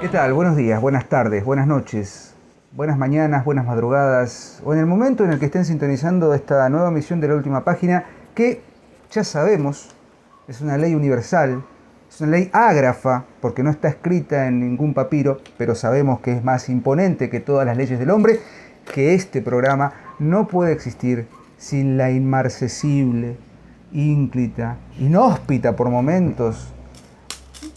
¿Qué tal? Buenos días, buenas tardes, buenas noches, buenas mañanas, buenas madrugadas, o en el momento en el que estén sintonizando esta nueva emisión de La Última Página, que ya sabemos es una ley universal, es una ley ágrafa, porque no está escrita en ningún papiro, pero sabemos que es más imponente que todas las leyes del hombre, que este programa no puede existir sin la inmarcesible, ínclita, inhóspita por momentos,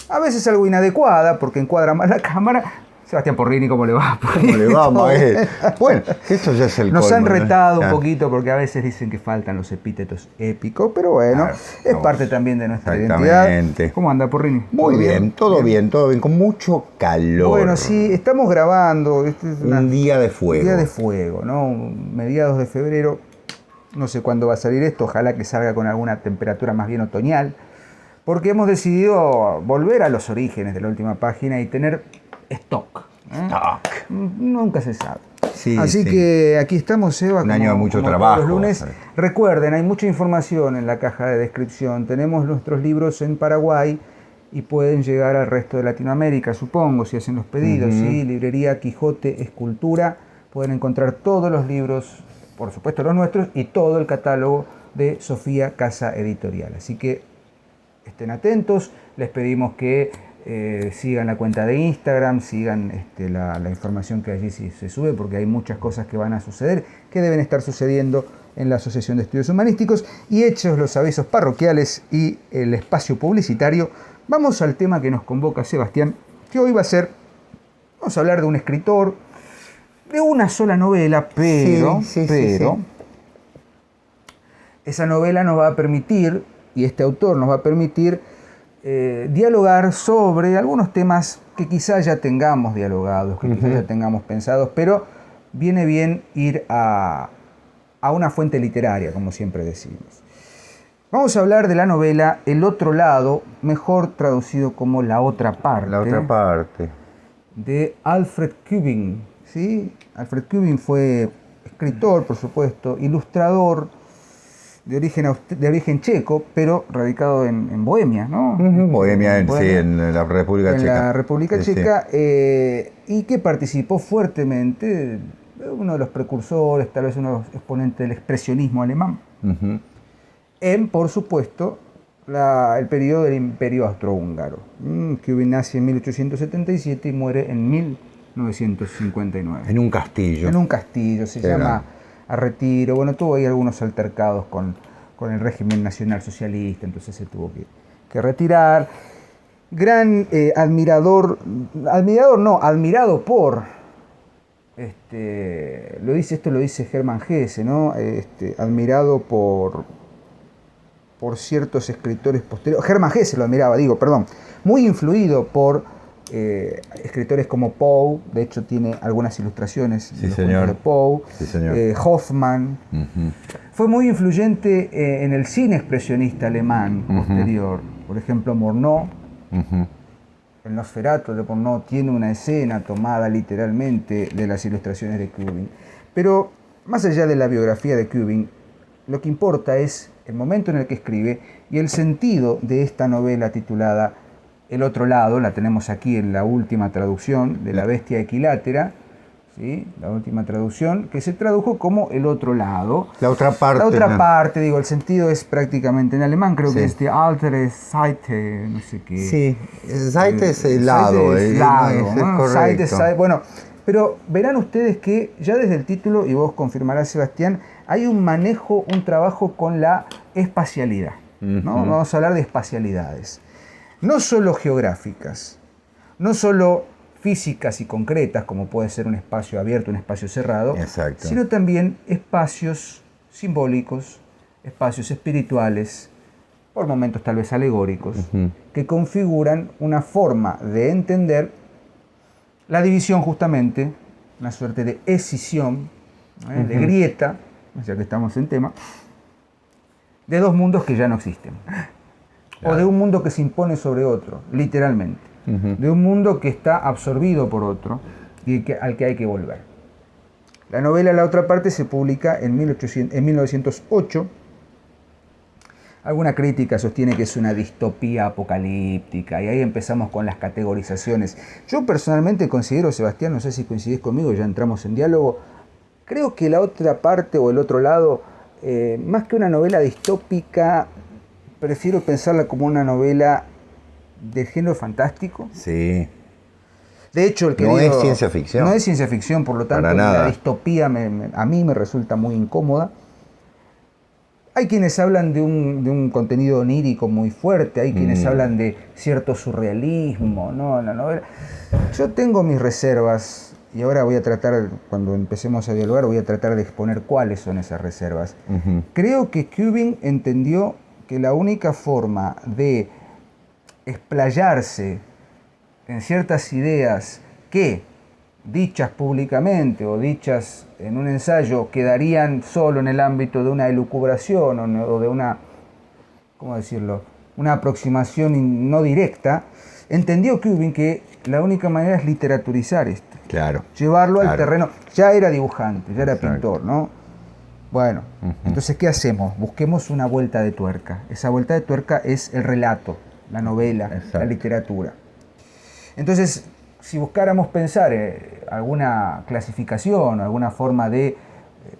a veces algo inadecuada, porque encuadra mal la cámara. Sebastián Porrini, ¿cómo le va? ¿Cómo le va, maestro? Bueno, esto ya es el Nos colmo, han retado ¿no? un poquito porque a veces dicen que faltan los epítetos épicos, pero bueno, es parte también de nuestra identidad. ¿Cómo anda, Porrini? Muy bien, todo bien, con mucho calor. Bueno, sí, estamos grabando. Este es un día de fuego. Un día de fuego, ¿no? Mediados de febrero. No sé cuándo va a salir esto, ojalá que salga con alguna temperatura más bien otoñal, porque hemos decidido volver a los orígenes de La Última Página y tener stock. Nunca se sabe. Sí, Así que aquí estamos, Eva. Un año de mucho como trabajo. Todos los lunes. Recuerden, hay mucha información en la caja de descripción. Tenemos nuestros libros en Paraguay y pueden llegar al resto de Latinoamérica, supongo, si hacen los pedidos. ¿Sí? Librería Quijote Escultura. Pueden encontrar todos los libros, por supuesto los nuestros, y todo el catálogo de Sofía Casa Editorial. Así que estén atentos, les pedimos que sigan la cuenta de Instagram, sigan la información que allí se sube, porque hay muchas cosas que van a suceder, que deben estar sucediendo en la Asociación de Estudios Humanísticos. Y hechos los avisos parroquiales y el espacio publicitario, vamos al tema que nos convoca Sebastián, que hoy va a ser, vamos a hablar de un escritor, de una sola novela, pero esa novela nos va a permitir, y este autor nos va a permitir, dialogar sobre algunos temas que quizás ya tengamos dialogados, que quizás ya tengamos pensados, pero viene bien ir a una fuente literaria, como siempre decimos. Vamos a hablar de la novela El Otro Lado, mejor traducido como La Otra Parte. La Otra Parte. De Alfred Kübing. ¿Sí? Alfred Kübing fue escritor, por supuesto, ilustrador, de origen checo, pero radicado en Bohemia, ¿no? Bohemia, en la República Checa. En la República Checa, y que participó fuertemente, uno de los precursores, tal vez uno de los exponentes del expresionismo alemán, en, por supuesto, el periodo del Imperio Austrohúngaro. Kübing nace en 1877 y muere en 1959. En un castillo. En un castillo, se llama A Retiro. Bueno, tuvo ahí algunos altercados con el régimen nacionalsocialista, entonces se tuvo que retirar. Gran admirado por, lo dice Hermann Hesse, ¿no? Admirado por ciertos escritores posteriores. Hermann Hesse lo admiraba, muy influido por escritores como Poe, de hecho tiene algunas ilustraciones de los cuentos de Poe, Hoffmann. Fue muy influyente en el cine expresionista alemán posterior. Por ejemplo, Murnau, el Nosferatu de Murnau, tiene una escena tomada literalmente de las ilustraciones de Kübing. Pero más allá de la biografía de Kübing, lo que importa es el momento en el que escribe y el sentido de esta novela titulada El Otro Lado. La tenemos aquí en la última traducción de La Bestia Equilátera, ¿sí? La última traducción, que se tradujo como El Otro Lado. La otra parte. La otra parte, el sentido es prácticamente en alemán, creo que es die andere Seite, no sé qué. Sí, Seite es el lado. Es correcto. Bueno, pero verán ustedes que ya desde el título, y vos confirmarás, Sebastián, hay un manejo, un trabajo con la espacialidad, ¿no? Vamos a hablar de espacialidades. No solo geográficas, no solo físicas y concretas, como puede ser un espacio abierto, un espacio cerrado, sino también espacios simbólicos, espacios espirituales, por momentos tal vez alegóricos, que configuran una forma de entender la división, justamente, una suerte de escisión, de grieta, ya que estamos en tema, de dos mundos que ya no existen. O de un mundo que se impone sobre otro, literalmente. De un mundo que está absorbido por otro y al que hay que volver. La novela La Otra Parte se publica en 1908 Alguna crítica sostiene que es una distopía apocalíptica y ahí empezamos con las categorizaciones. Yo personalmente considero, Sebastián, no sé si coincidís conmigo, ya entramos en diálogo, creo que la otra parte o el otro lado, más que una novela distópica, prefiero pensarla como una novela de género fantástico. Sí. De hecho, no es ciencia ficción. No es ciencia ficción, por lo tanto, la distopía a mí me resulta muy incómoda. Hay quienes hablan de un contenido onírico muy fuerte, hay quienes hablan de cierto surrealismo, ¿no? En la novela. Yo tengo mis reservas, y ahora voy a tratar, cuando empecemos a dialogar, voy a tratar de exponer cuáles son esas reservas. Creo que Cubbing entendió que la única forma de explayarse en ciertas ideas que, dichas públicamente o dichas en un ensayo, quedarían solo en el ámbito de una elucubración o de una, ¿cómo decirlo?, una aproximación no directa, entendió Cubbing que la única manera es literaturizar esto. Claro. Llevarlo al terreno. Ya era dibujante, ya era pintor, ¿no? Bueno, entonces, ¿qué hacemos? Busquemos una vuelta de tuerca. Esa vuelta de tuerca es el relato, la novela, la literatura. Entonces, si buscáramos pensar alguna clasificación, alguna forma de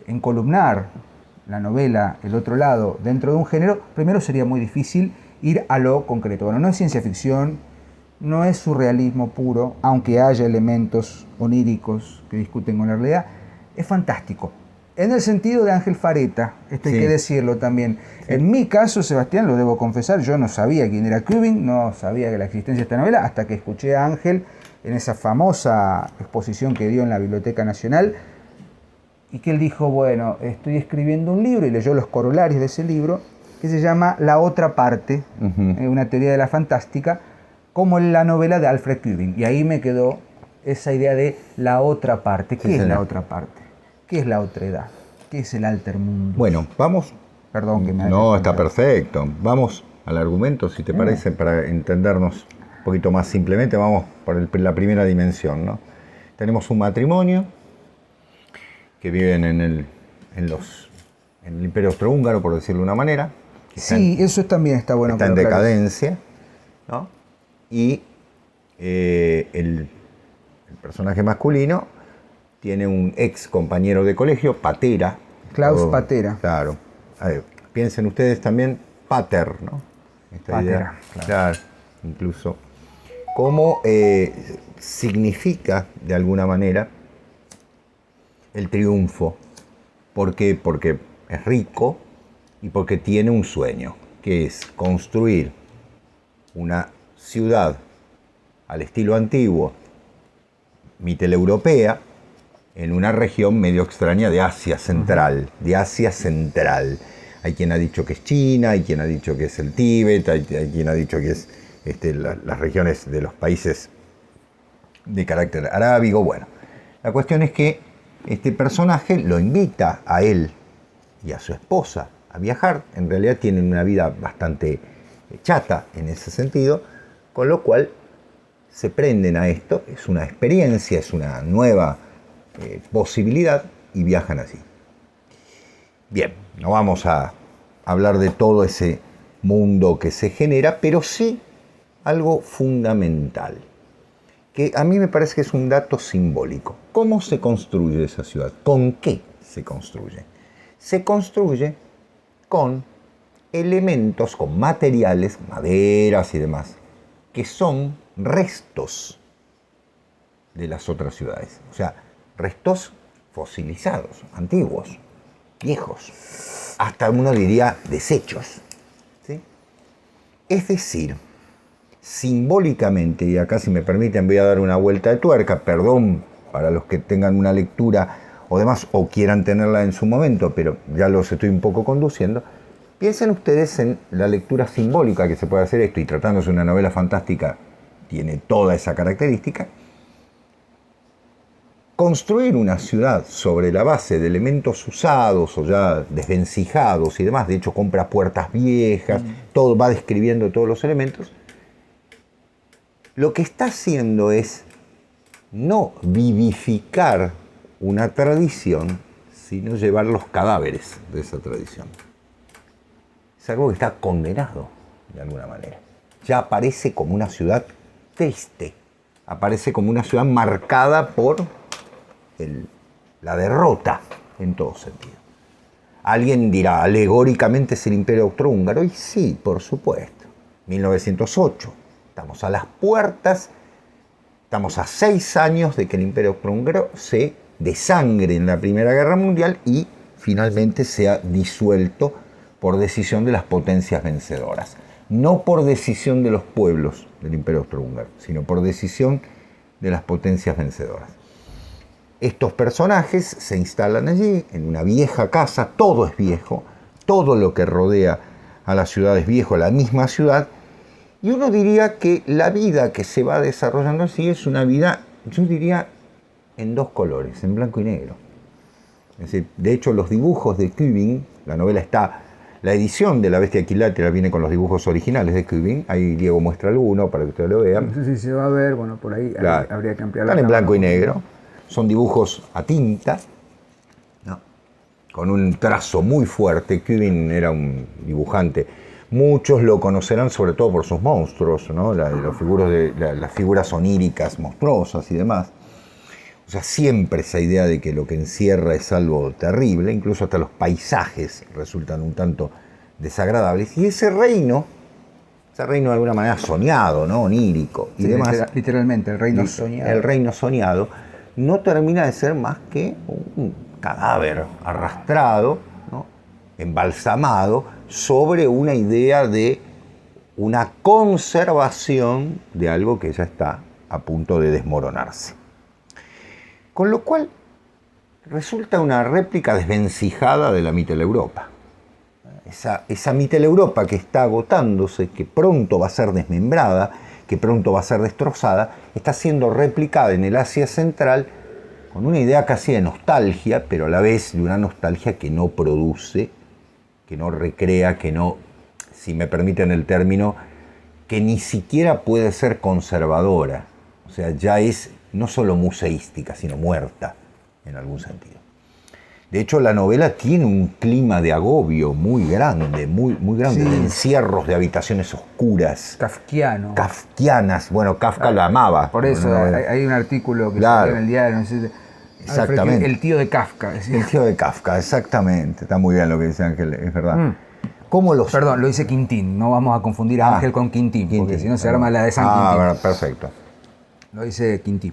encolumnar la novela, el otro lado, dentro de un género, primero sería muy difícil ir a lo concreto. Bueno, no es ciencia ficción, no es surrealismo puro, aunque haya elementos oníricos que discuten con la realidad, es fantástico. En el sentido de Ángel Fareta, esto hay que decirlo también. Sí. En mi caso, Sebastián, lo debo confesar, yo no sabía quién era Cubbing, no sabía de la existencia de esta novela, hasta que escuché a Ángel en esa famosa exposición que dio en la Biblioteca Nacional, y que él dijo, bueno, estoy escribiendo un libro, y leyó los corolarios de ese libro, que se llama La otra parte, una teoría de la fantástica, como la novela de Alfred Cubbing. Y ahí me quedó esa idea de la otra parte. ¿Qué es la otra parte? ¿Qué es la otra edad? ¿Qué es el alter mundo? Bueno, vamos... Perdón que me... No, está perfecto. Vamos al argumento, si te parece, para entendernos un poquito más simplemente. Vamos por la primera dimensión, ¿no? Tenemos un matrimonio que viven en el Imperio Austrohúngaro, por decirlo de una manera. Sí, eso también está bueno. Está en decadencia, ¿no? Y el personaje masculino tiene un ex compañero de colegio, Patera. Klaus Patera. Claro. A ver, piensen ustedes también, Pater, ¿no? Esta Patera, idea, claro. Incluso. ¿Cómo significa, de alguna manera, el triunfo? ¿Por qué? Porque es rico y porque tiene un sueño, que es construir una ciudad al estilo antiguo, mitteleuropea, en una región medio extraña de Asia Central, Hay quien ha dicho que es China, hay quien ha dicho que es el Tíbet, hay quien ha dicho que es las regiones de los países de carácter arábigo. Bueno, la cuestión es que este personaje lo invita a él y a su esposa a viajar. En realidad tienen una vida bastante chata en ese sentido, con lo cual se prenden a esto. Es una experiencia, es una nueva posibilidad y viajan así. Bien, no vamos a hablar de todo ese mundo que se genera, pero sí algo fundamental, que a mí me parece que es un dato simbólico. ¿Cómo se construye esa ciudad? ¿Con qué se construye? Se construye con elementos, con materiales, maderas y demás, que son restos de las otras ciudades. O sea, restos fosilizados, antiguos, viejos, hasta uno diría desechos, ¿sí? Es decir, simbólicamente, y acá si me permiten voy a dar una vuelta de tuerca, perdón para los que tengan una lectura o demás, o quieran tenerla en su momento, pero ya los estoy un poco conduciendo. Piensen ustedes en la lectura simbólica que se puede hacer esto, y tratándose de una novela fantástica, tiene toda esa característica. Construir una ciudad sobre la base de elementos usados o ya desvencijados y demás, de hecho compra puertas viejas, todo va describiendo todos los elementos, lo que está haciendo es no vivificar una tradición, sino llevar los cadáveres de esa tradición. es algo que está condenado de alguna manera. Ya aparece como una ciudad triste, aparece como una ciudad marcada por la derrota en todo sentido. Alguien dirá, alegóricamente es el Imperio Austrohúngaro, y sí, por supuesto. 1908, estamos a las puertas, estamos a 6 años de que el Imperio Austrohúngaro se desangre en la Primera Guerra Mundial y finalmente sea disuelto por decisión de las potencias vencedoras. No por decisión de los pueblos del Imperio Austrohúngaro, sino por decisión de las potencias vencedoras. Estos personajes se instalan allí, en una vieja casa, todo es viejo, todo lo que rodea a la ciudad es viejo, la misma ciudad, y uno diría que la vida que se va desarrollando así es una vida, yo diría, en 2 colores, en blanco y negro. Es decir, de hecho, los dibujos de Kuibing, la novela está, la edición de La Bestia Equilátera viene con los dibujos originales de Kuibing, ahí Diego muestra alguno para que ustedes lo vean. No sé si se va a ver, bueno, por ahí claro, habría que ampliar la cámara. Están en blanco y negro, son dibujos a tinta, ¿no? Con un trazo muy fuerte. Kuibing era un dibujante. Muchos lo conocerán sobre todo por sus monstruos, ¿no? Las figuras oníricas monstruosas y demás. O sea, siempre esa idea de que lo que encierra es algo terrible, incluso hasta los paisajes resultan un tanto desagradables. Y ese reino de alguna manera soñado, ¿no? Onírico y demás. Literalmente, el reino soñado. El reino soñado no termina de ser más que un cadáver arrastrado, ¿no? Embalsamado, sobre una idea de una conservación de algo que ya está a punto de desmoronarse. Con lo cual resulta una réplica desvencijada de la Mitteleuropa. Esa Mitteleuropa que está agotándose, que pronto va a ser desmembrada, que pronto va a ser destrozada, está siendo replicada en el Asia Central con una idea casi de nostalgia, pero a la vez de una nostalgia que no produce, que no recrea, que no, si me permiten el término, que ni siquiera puede ser conservadora. O sea, ya es no solo museística, sino muerta, en algún sentido. De hecho, la novela tiene un clima de agobio muy grande, muy grande, sí. De encierros, de habitaciones oscuras. Kafkiano. Kafkianas. Bueno, Kafka la amaba. Por eso hay un artículo que salió en el diario, no sé, exactamente. El tío de Kafka. Decía. El tío de Kafka, exactamente. Está muy bien lo que dice Ángel, es verdad. Perdón, lo dice Quintín, no vamos a confundir a Ángel con Quintín, porque si no se arma la de San Quintín. Bueno, perfecto. Lo dice Quintín.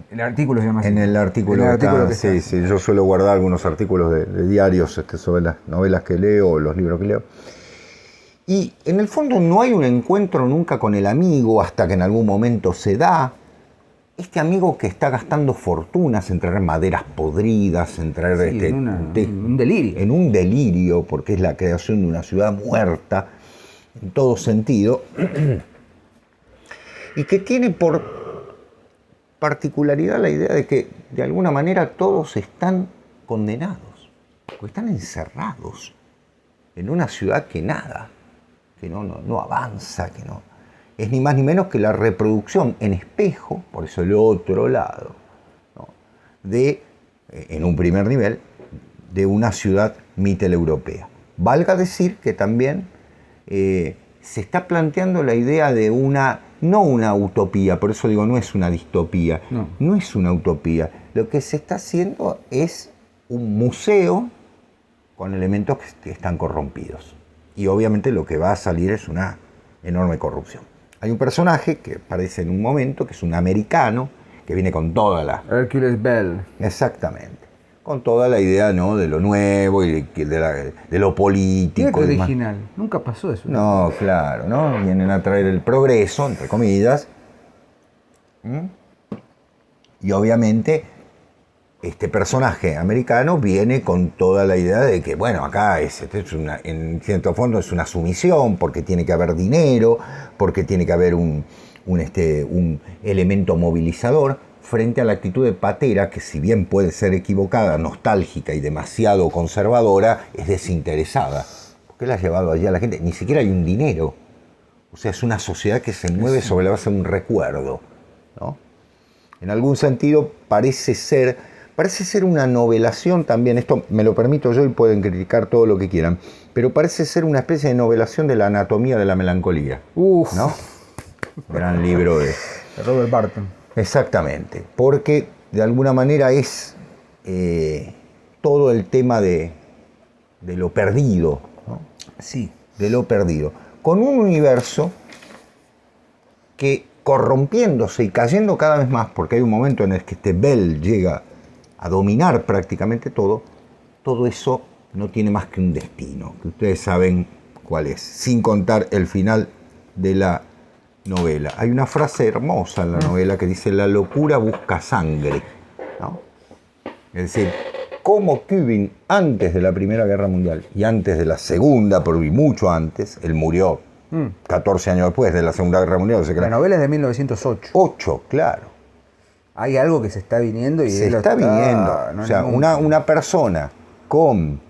El artículo se llama así. En el artículo sí, yo suelo guardar algunos artículos de diarios sobre las novelas que leo o los libros que leo. Y en el fondo no hay un encuentro nunca con el amigo hasta que en algún momento se da. Este amigo que está gastando fortunas en traer maderas podridas, en traer... en un delirio. En un delirio, porque es la creación de una ciudad muerta, en todo sentido. Y que tiene por particularidad la idea de que de alguna manera todos están condenados, porque están encerrados en una ciudad que nada, que no avanza, que no es ni más ni menos que la reproducción en espejo, por eso el otro lado, ¿no? En un primer nivel, de una ciudad mitteleuropea. Valga decir que también se está planteando la idea de no una utopía, por eso digo, no es una distopía, no es una utopía. Lo que se está haciendo es un museo con elementos que están corrompidos. Y obviamente lo que va a salir es una enorme corrupción. Hay un personaje que aparece en un momento, que es un americano, que viene con toda la... Hercules Bell. Exactamente. Con toda la idea, ¿no?, de lo nuevo y de lo político. Mira qué original. Nunca pasó eso. No, claro, ¿no? Vienen a traer el progreso, entre comillas. Y obviamente este personaje americano viene con toda la idea de que, bueno, acá en cierto fondo es una sumisión, porque tiene que haber dinero, porque tiene que haber un elemento movilizador, frente a la actitud de Patera, que si bien puede ser equivocada, nostálgica y demasiado conservadora, es desinteresada. ¿Por qué la ha llevado allí a la gente? Ni siquiera hay un dinero. O sea, es una sociedad que se mueve sobre la base de un recuerdo, ¿no? En algún sentido parece ser parece ser una novelación también, esto me lo permito yo y pueden criticar todo lo que quieran, pero parece ser una especie de novelación de la anatomía de la melancolía. Uf. ¿No? Gran libro de Robert Barton. Exactamente, porque de alguna manera es todo el tema de lo perdido, ¿no? Sí. De lo perdido, con un universo que corrompiéndose y cayendo cada vez más, porque hay un momento en el que este Bell llega a dominar prácticamente todo eso no tiene más que un destino, que ustedes saben cuál es, sin contar el final de la novela. Hay una frase hermosa en la novela que dice: la locura busca sangre, ¿no? Es decir, como Cubbing antes de la Primera Guerra Mundial y antes de la Segunda, pero y mucho antes, él murió 14 años después de la Segunda Guerra Mundial. O sea que la novela es de 1908. 8, claro. Hay algo que se está viniendo y se está viniendo. No, o sea, una persona con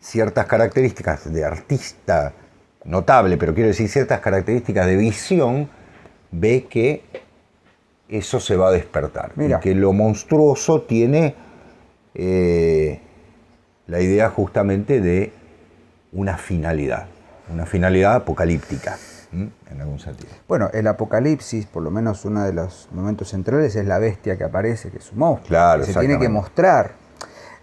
ciertas características de artista notable, pero quiero decir ciertas características de visión, ve que eso se va a despertar. Mira. Y que lo monstruoso tiene la idea justamente de una finalidad apocalíptica, en algún sentido. Bueno, el apocalipsis, por lo menos uno de los momentos centrales, es la bestia que aparece, que es un monstruo, claro, que se tiene que mostrar.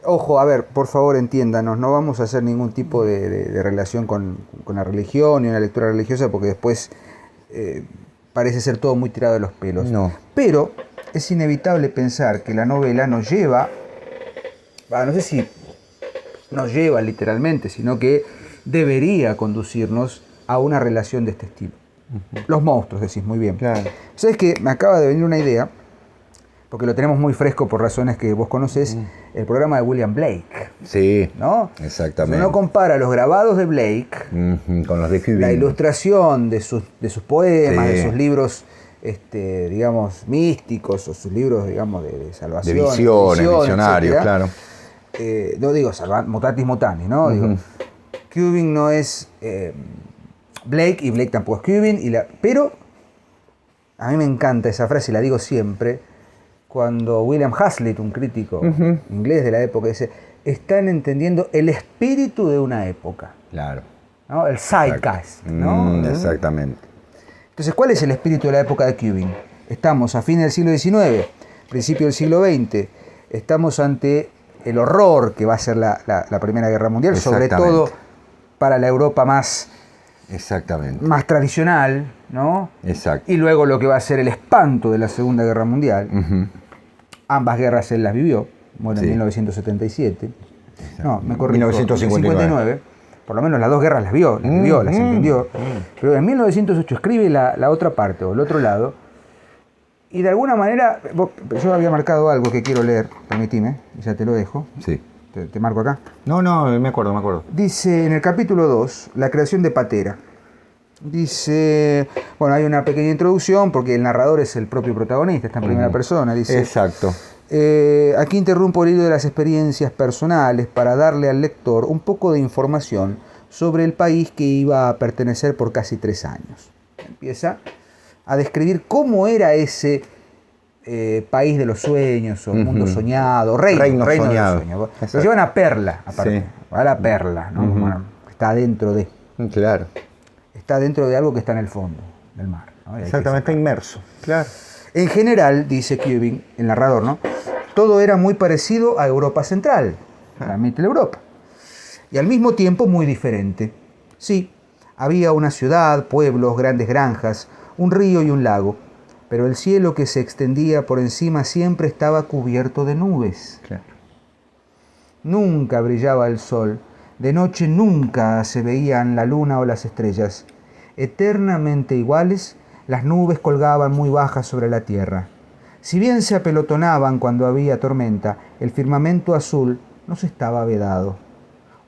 Ojo, a ver, por favor entiéndanos, no vamos a hacer ningún tipo de relación con la religión ni una lectura religiosa, porque después parece ser todo muy tirado de los pelos. No. Pero es inevitable pensar que la novela nos lleva, no sé si nos lleva literalmente, sino que debería conducirnos a una relación de este estilo. Los monstruos, decís muy bien. Claro. ¿Sabes qué? Me acaba de venir una idea, porque lo tenemos muy fresco por razones que vos conocés, el programa de William Blake. Sí, ¿no? Exactamente. Uno compara los grabados de Blake con los de Cubbing, la ilustración de sus poemas, sí, de sus libros, digamos, místicos, o sus libros, digamos, de salvación. De visiones, visionarios, etcétera. claro. No digo mutatis mutandis, ¿no? Digo, Cubbing no es Blake y Blake tampoco es Cubbing, pero a mí me encanta esa frase y la digo siempre, cuando William Hazlitt, un crítico inglés de la época, dice: están entendiendo el espíritu de una época. Claro. ¿No? El zeitgeist, ¿no? Exactamente. Entonces, ¿cuál es el espíritu de la época de Cubbing? Estamos a fines del siglo XIX, principio del siglo XX, estamos ante el horror que va a ser la Primera Guerra Mundial, sobre todo para la Europa más tradicional, ¿no? Exacto. Y luego lo que va a ser el espanto de la Segunda Guerra Mundial. Ambas guerras él las vivió, muere en 1977. No, me corrijo, 1959. Por lo menos las dos guerras las vio, las entendió. Pero en 1908 escribe la otra parte, o el otro lado, y de alguna manera, yo había marcado algo que quiero leer, permitime, ya te lo dejo. Sí. ¿Te marco acá? No, me acuerdo. Dice en el capítulo 2, la creación de Patera. Dice, bueno, hay una pequeña introducción porque el narrador es el propio protagonista, está en primera persona. Dice, exacto. Aquí interrumpo el hilo de las experiencias personales para darle al lector un poco de información sobre el país que iba a pertenecer por casi 3 años. Empieza a describir cómo era ese país de los sueños, o mundo soñado, reino soñado. De los sueños. Lo llevan a Perla, aparte. Sí. A la Perla, ¿no? Bueno, está dentro de. Claro. Está dentro de algo que está en el fondo del mar, ¿no? Exactamente, está inmerso. Claro. En general, dice Cubbing, el narrador, ¿no? Todo era muy parecido a Europa Central, a Mitteleuropa. Y al mismo tiempo muy diferente. Sí, había una ciudad, pueblos, grandes granjas, un río y un lago, pero el cielo que se extendía por encima siempre estaba cubierto de nubes. Claro. Nunca brillaba el sol, de noche nunca se veían la luna o las estrellas. Eternamente iguales, las nubes colgaban muy bajas sobre la tierra. Si bien se apelotonaban cuando había tormenta, el firmamento azul nos estaba vedado.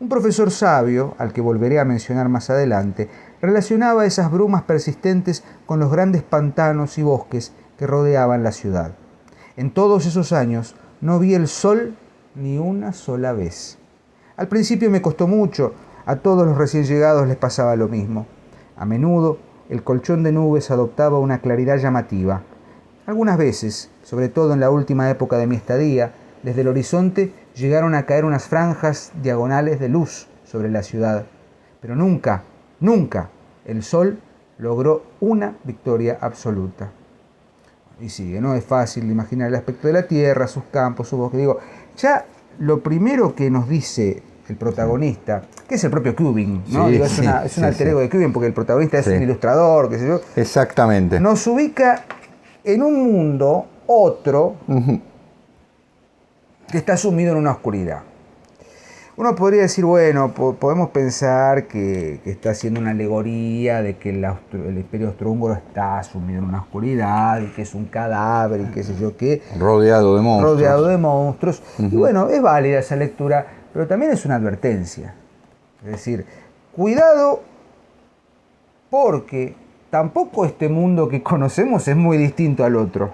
Un profesor sabio, al que volveré a mencionar más adelante, relacionaba esas brumas persistentes con los grandes pantanos y bosques que rodeaban la ciudad. En todos esos años no vi el sol ni una sola vez. Al principio me costó mucho, a todos los recién llegados les pasaba lo mismo. A menudo el colchón de nubes adoptaba una claridad llamativa. Algunas veces, sobre todo en la última época de mi estadía, desde el horizonte llegaron a caer unas franjas diagonales de luz sobre la ciudad. Pero nunca, nunca el sol logró una victoria absoluta. Y sigue, no es fácil imaginar el aspecto de la tierra, sus campos, su bosque. Digo, ya lo primero que nos dice el protagonista, que es el propio Cubbing, ¿no? Sí, Digo, es un alter ego de Cubbing, porque el protagonista es un ilustrador, qué sé yo. Exactamente. Nos ubica en un mundo, otro, que está sumido en una oscuridad. Uno podría decir, bueno, podemos pensar que está haciendo una alegoría de que el imperio austrohúngaro está sumido en una oscuridad y que es un cadáver y qué sé yo qué. Rodeado de monstruos. Rodeado de monstruos. Y bueno, es válida esa lectura, pero también es una advertencia. Es decir, cuidado porque tampoco este mundo que conocemos es muy distinto al otro.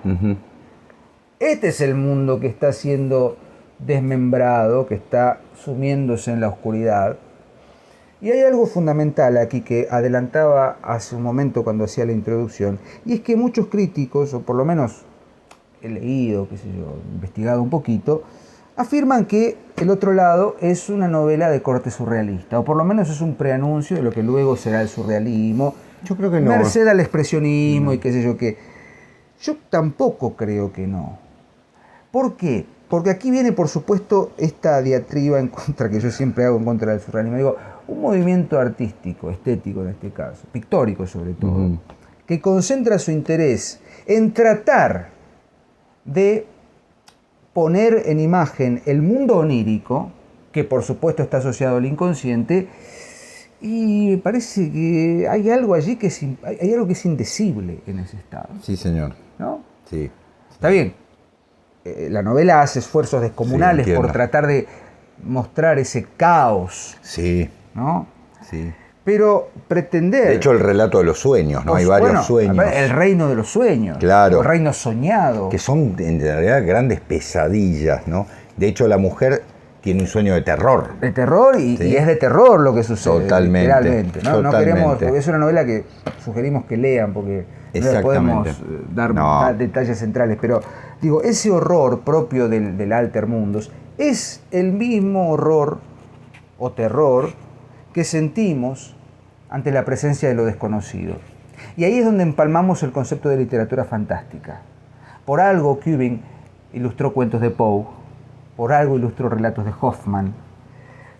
Este es el mundo que está siendo desmembrado, que está sumiéndose en la oscuridad. Y hay algo fundamental aquí que adelantaba hace un momento cuando hacía la introducción, y es que muchos críticos, o por lo menos he leído, qué sé yo, investigado un poquito, afirman que El otro lado es una novela de corte surrealista, o por lo menos es un preanuncio de lo que luego será el surrealismo. Yo creo que no. Merced al expresionismo y qué sé yo qué. Yo tampoco creo que no. ¿Por qué? Porque aquí viene, por supuesto, esta diatriba en contra, que yo siempre hago en contra del surrealismo. Digo, un movimiento artístico, estético en este caso, pictórico sobre todo, que concentra su interés en tratar de poner en imagen el mundo onírico, que por supuesto está asociado al inconsciente, y me parece que hay algo allí que hay algo que es indecible en ese estado. Sí, señor. ¿No? Sí. Está bien. La novela hace esfuerzos descomunales por tratar de mostrar ese caos. Sí. ¿No? Sí. Pero pretender... De hecho, el relato de los sueños, ¿no? Hay varios sueños. El reino de los sueños. Claro. El reino soñado. Que son, en realidad, grandes pesadillas, ¿no? De hecho, la mujer tiene un sueño de terror. De terror y es de terror lo que sucede. Totalmente. Literalmente. ¿No? No queremos... Porque es una novela que sugerimos que lean porque no les podemos dar detalles centrales. Pero, digo, ese horror propio del Alter Mundus es el mismo horror o terror que sentimos ante la presencia de lo desconocido. Y ahí es donde empalmamos el concepto de literatura fantástica. Por algo Cubbing ilustró cuentos de Poe, por algo ilustró relatos de Hoffman,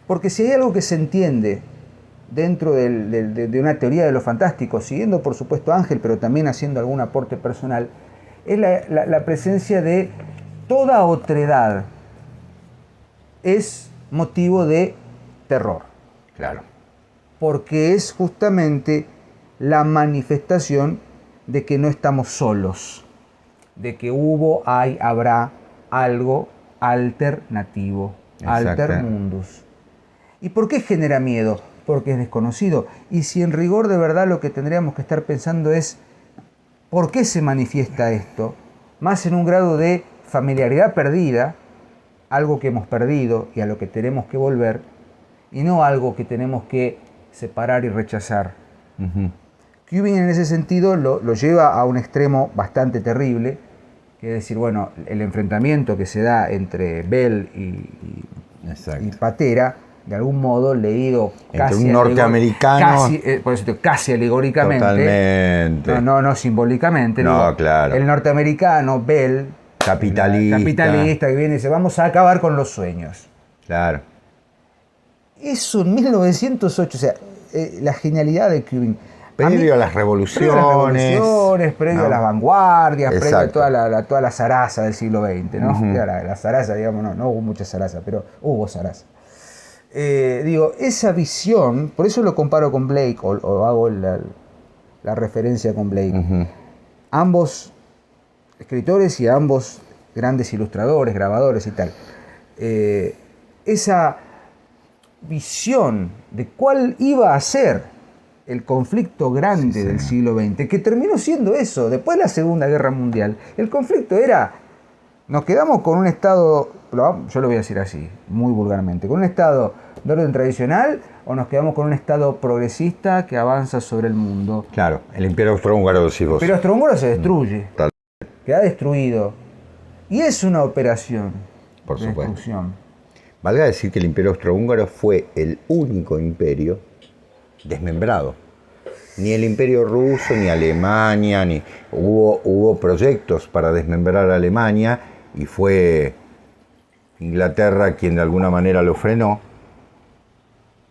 porque si hay algo que se entiende dentro de una teoría de lo fantástico, siguiendo por supuesto a Ángel, pero también haciendo algún aporte personal, es la presencia de toda otredad es motivo de terror. Claro. Porque es justamente la manifestación de que no estamos solos, de que habrá algo alternativo, alter mundus. ¿Y por qué genera miedo? Porque es desconocido. Y si en rigor de verdad lo que tendríamos que estar pensando es ¿por qué se manifiesta esto? Más en un grado de familiaridad perdida, algo que hemos perdido y a lo que tenemos que volver, y no algo que tenemos que separar y rechazar. Cubbing en ese sentido lo lleva a un extremo bastante terrible, que es decir, bueno, el enfrentamiento que se da entre Bell y Patera, de algún modo leído entre un norteamericano, casi alegóricamente, totalmente. No simbólicamente. No, digo, claro. El norteamericano, Bell, capitalista que viene y dice, vamos a acabar con los sueños. Claro. Eso en 1908, o sea, la genialidad de Cubbing. Previo a las revoluciones. Previo a las vanguardias, previo a toda la zaraza del siglo XX, ¿no? La zaraza, digamos, no hubo mucha zaraza, pero hubo zaraza. Digo, esa visión, por eso lo comparo con Blake, o hago la referencia con Blake. Ambos escritores y ambos grandes ilustradores, grabadores y tal. Esa visión de cuál iba a ser el conflicto grande del siglo XX, que terminó siendo eso. Después de la Segunda Guerra Mundial, el conflicto era, nos quedamos con un Estado, yo lo voy a decir así, muy vulgarmente, con un Estado de orden tradicional, o nos quedamos con un Estado progresista que avanza sobre el mundo. Claro, el Imperio Austrohúngaro, sí, vos. El Imperio Austrohúngaro se destruye, queda destruido. Y es una operación por supuesto. destrucción. Valga decir que el Imperio Austrohúngaro fue el único imperio desmembrado. Ni el Imperio Ruso, ni Alemania, ni hubo proyectos para desmembrar a Alemania y fue Inglaterra quien de alguna manera lo frenó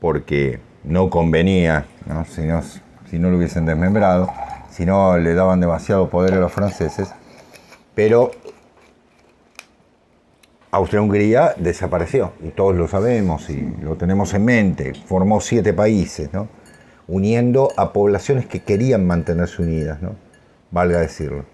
porque no convenía, ¿no? Si no lo hubiesen desmembrado, si no le daban demasiado poder a los franceses, pero Austria-Hungría desapareció, y todos lo sabemos y lo tenemos en mente. Formó 7 países, ¿no? Uniendo a poblaciones que querían mantenerse unidas, ¿no? Valga decirlo.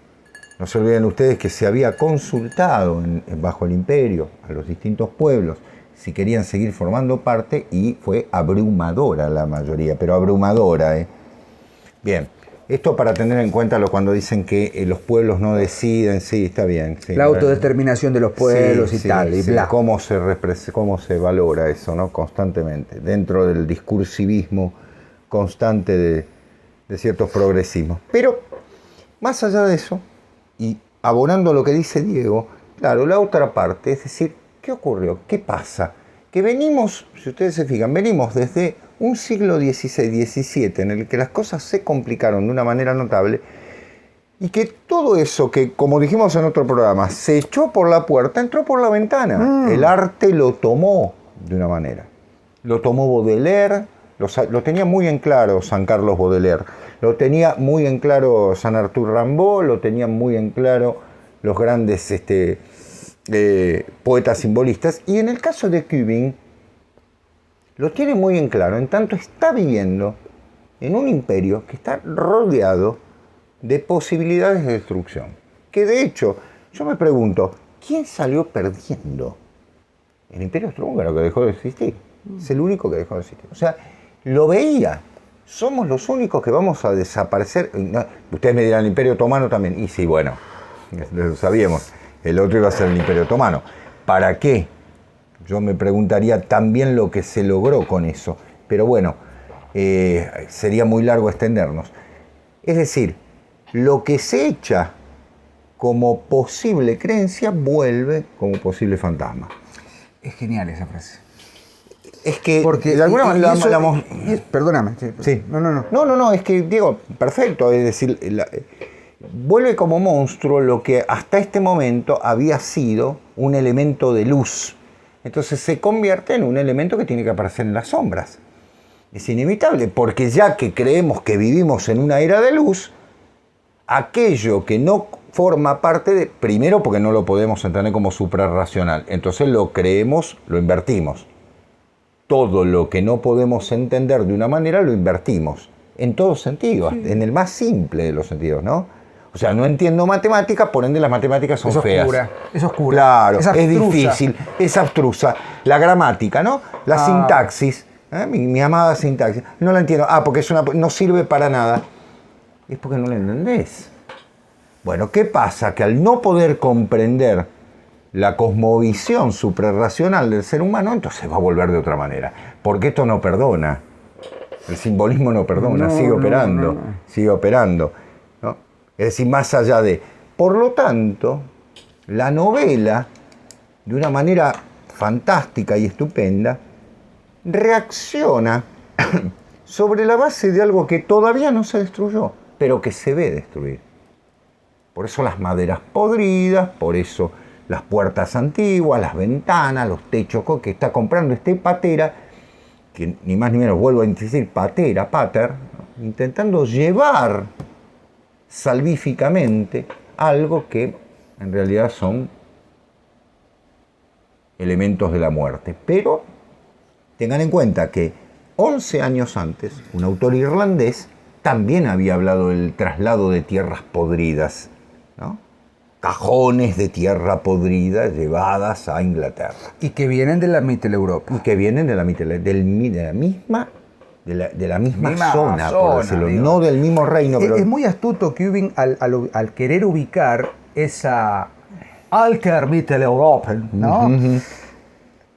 No se olviden ustedes que se había consultado bajo el imperio a los distintos pueblos si querían seguir formando parte, y fue abrumadora la mayoría, pero abrumadora, ¿eh? Bien. Esto para tener en cuenta cuando dicen que los pueblos no deciden, sí, está bien. Sí, la autodeterminación de los pueblos y tal, y bla. Cómo se valora eso, ¿no? Constantemente, dentro del discursivismo constante de ciertos progresismos. Pero, más allá de eso, y abonando lo que dice Diego, claro, la otra parte, es decir, ¿qué ocurrió? ¿Qué pasa? Que venimos, si ustedes se fijan, venimos desde un siglo XVI, XVII, en el que las cosas se complicaron de una manera notable, y que todo eso que, como dijimos en otro programa, se echó por la puerta, entró por la ventana. El arte lo tomó de una manera. Lo tomó Baudelaire, lo tenía muy en claro San Carlos Baudelaire, lo tenía muy en claro San Artur Rimbaud, lo tenían muy en claro los grandes poetas simbolistas, y en el caso de Cubbing, lo tiene muy en claro, en tanto está viviendo en un imperio que está rodeado de posibilidades de destrucción. Que de hecho, yo me pregunto, ¿quién salió perdiendo? El Imperio Austrohúngaro, que dejó de existir. Es el único que dejó de existir. O sea, lo veía. Somos los únicos que vamos a desaparecer. Ustedes me dirán, el Imperio Otomano también. Y sí, bueno, lo sabíamos. El otro iba a ser el Imperio Otomano. ¿Para qué? Yo me preguntaría también lo que se logró con eso. Pero bueno, sería muy largo extendernos. Es decir, lo que se echa como posible creencia vuelve como posible fantasma. Es genial esa frase. Es que porque de alguna manera perdóname. Sí. No, es que, Diego, perfecto. Es decir, vuelve como monstruo lo que hasta este momento había sido un elemento de luz. Entonces se convierte en un elemento que tiene que aparecer en las sombras. Es inevitable, porque ya que creemos que vivimos en una era de luz, aquello que no forma parte de... Primero, porque no lo podemos entender como suprarracional. Entonces lo creemos, lo invertimos. Todo lo que no podemos entender de una manera, lo invertimos. En todos sentidos, sí. En el más simple de los sentidos, ¿no? O sea, no entiendo matemáticas, por ende las matemáticas son feas. Es oscura. Claro, es difícil, es abstrusa. La gramática, ¿no? La sintaxis, mi amada sintaxis, no la entiendo. Porque no sirve para nada. Es porque no la entendés. Bueno, ¿qué pasa? Que al no poder comprender la cosmovisión suprarracional del ser humano, entonces va a volver de otra manera. Porque esto no perdona. El simbolismo no perdona, sigue operando, sigue operando. Es decir, más allá de... Por lo tanto, la novela, de una manera fantástica y estupenda, reacciona sobre la base de algo que todavía no se destruyó, pero que se ve destruir. Por eso las maderas podridas, por eso las puertas antiguas, las ventanas, los techos que está comprando este patera, que ni más ni menos, vuelvo a decir, pater, ¿no? Intentando llevar salvíficamente algo que en realidad son elementos de la muerte. Pero tengan en cuenta que 11 años antes, un autor irlandés también había hablado del traslado de tierras podridas, ¿no? Cajones de tierra podrida llevadas a Inglaterra. Y que vienen de la Mitteleuropa. Y que vienen de la misma zona, por decirlo, amigo. No del mismo reino. Pero... Es muy astuto Cubbing al querer ubicar esa Alter Mitteleuropa, ¿no?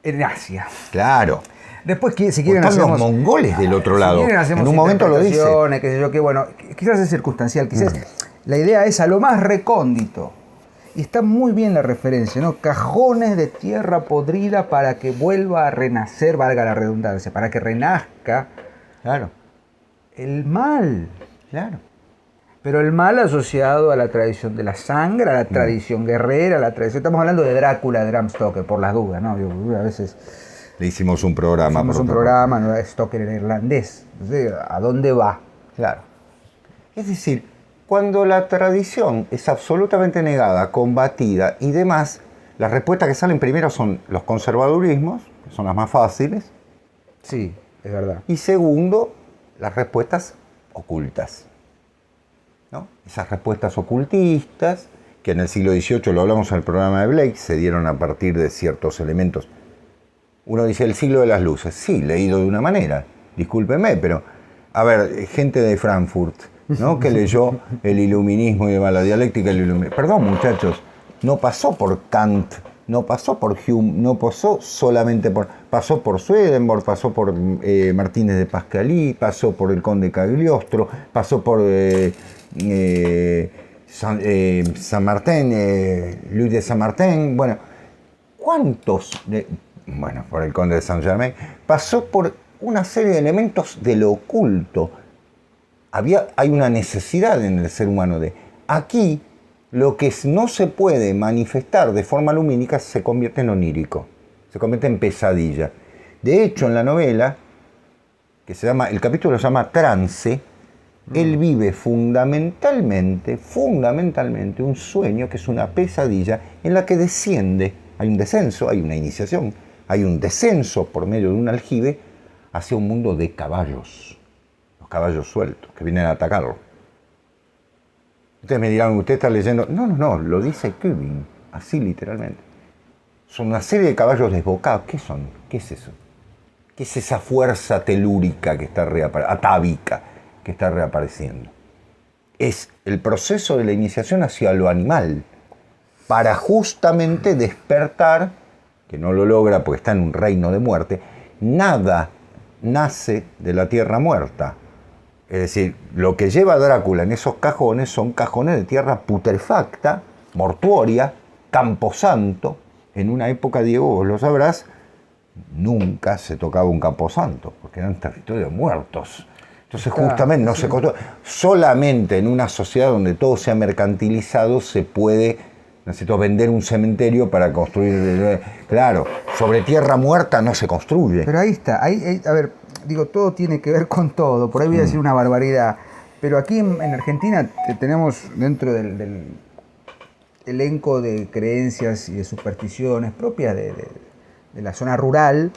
En Asia. Claro. Después, si quieren, hacemos los mongoles del otro lado. Si quieren, en un momento lo dice. Qué sé yo, que bueno, quizás es circunstancial, quizás la idea es a lo más recóndito Y está muy bien la referencia, ¿no? Cajones de tierra podrida para que vuelva a renacer, valga la redundancia, para que renazca. Claro. El mal. Claro. Pero el mal asociado a la tradición de la sangre, a la tradición guerrera, a la tradición... Estamos hablando de Drácula de Bram Stoker, por las dudas, ¿no? A veces... Le hicimos un programa. Hicimos un programa, no Stoker era irlandés. Entonces, ¿a dónde va? Claro. Es decir, cuando la tradición es absolutamente negada, combatida y demás, las respuestas que salen primero son los conservadurismos, que son las más fáciles. Sí, es verdad. Y segundo, las respuestas ocultas, ¿no? Esas respuestas ocultistas, que en el siglo XVIII, lo hablamos en el programa de Blake, se dieron a partir de ciertos elementos. Uno dice el siglo de las luces, sí, leído de una manera, discúlpeme, pero, a ver, gente de Frankfurt, ¿no? Que leyó el iluminismo y demás, la dialéctica del iluminismo. Perdón, muchachos, no pasó por Kant, no pasó por Hume, no pasó solamente por... Pasó por Swedenborg, pasó por Martínez de Pascalí, pasó por el conde Cagliostro, pasó por San Martín, Luis de San Martín, bueno, ¿cuántos? Bueno, por el conde de Saint Germain, pasó por una serie de elementos de lo oculto. Hay una necesidad en el ser humano de... Aquí, lo que no se puede manifestar de forma lumínica se convierte en onírico, se convierte en pesadilla. De hecho, en la novela, que se llama, el capítulo se llama Trance, él vive fundamentalmente un sueño que es una pesadilla en la que desciende, hay un descenso, hay una iniciación, hay un descenso por medio de un aljibe hacia un mundo de caballos, los caballos sueltos que vienen a atacarlo. Ustedes me dirán, ¿usted está leyendo? No, lo dice Kübing, así literalmente. Son una serie de caballos desbocados. ¿Qué son? ¿Qué es eso? ¿Qué es esa fuerza telúrica que está atávica que está reapareciendo? Es el proceso de la iniciación hacia lo animal, para justamente despertar, que no lo logra porque está en un reino de muerte. Nada nace de la tierra muerta. Es decir, lo que lleva a Drácula en esos cajones son cajones de tierra putrefacta, mortuoria, camposanto. En una época, Diego, vos lo sabrás, nunca se tocaba un camposanto, porque eran territorios muertos. Entonces, justamente, no se construye. Solamente en una sociedad donde todo sea mercantilizado se puede, necesito vender un cementerio para construir. Claro, sobre tierra muerta no se construye. Pero ahí está, a ver, digo, todo tiene que ver con todo, por ahí voy a decir una barbaridad, pero aquí en Argentina tenemos dentro del elenco de creencias y de supersticiones propias de la zona rural,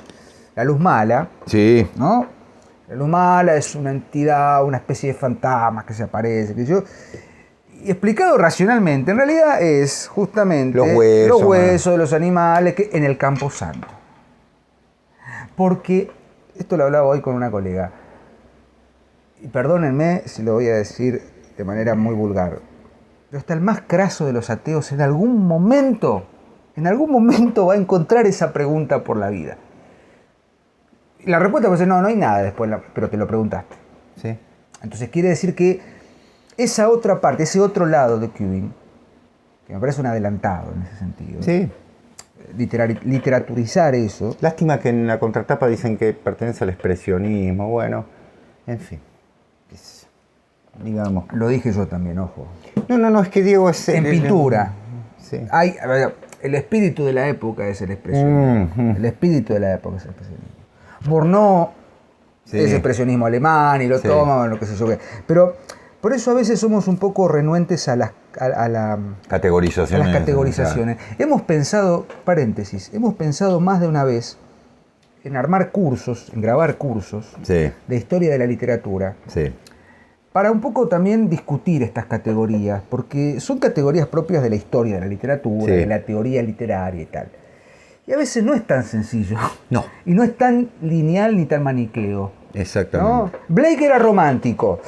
la luz mala, sí, ¿no? La luz mala es una entidad, una especie de fantasma que se aparece, y explicado racionalmente, en realidad es justamente los huesos de los animales en el camposanto. Porque, esto lo hablaba hoy con una colega, y perdónenme si lo voy a decir de manera muy vulgar, pero hasta el más craso de los ateos en algún momento va a encontrar esa pregunta por la vida. Y la respuesta puede ser, no hay nada después, pero te lo preguntaste. Sí. Entonces quiere decir que esa otra parte, ese otro lado de Kübing, que me parece un adelantado en ese sentido, sí, literaturizar eso. Lástima que en la contratapa dicen que pertenece al expresionismo, bueno, en fin, digamos. Lo dije yo también, ojo. No, es que Diego es... En pintura, sí. El espíritu de la época es el expresionismo. El espíritu de la época es el expresionismo. Bourneau es expresionismo alemán y lo toma, lo que sé yo qué. Pero por eso a veces somos un poco renuentes a las categorizaciones. Hemos pensado, hemos pensado más de una vez en armar cursos, en grabar cursos de historia de la literatura. Sí. Para un poco también discutir estas categorías, porque son categorías propias de la historia de la literatura, de la teoría literaria y tal. Y a veces no es tan sencillo. No. Y no es tan lineal ni tan maniqueo. Exactamente. ¿No? Blake era romántico.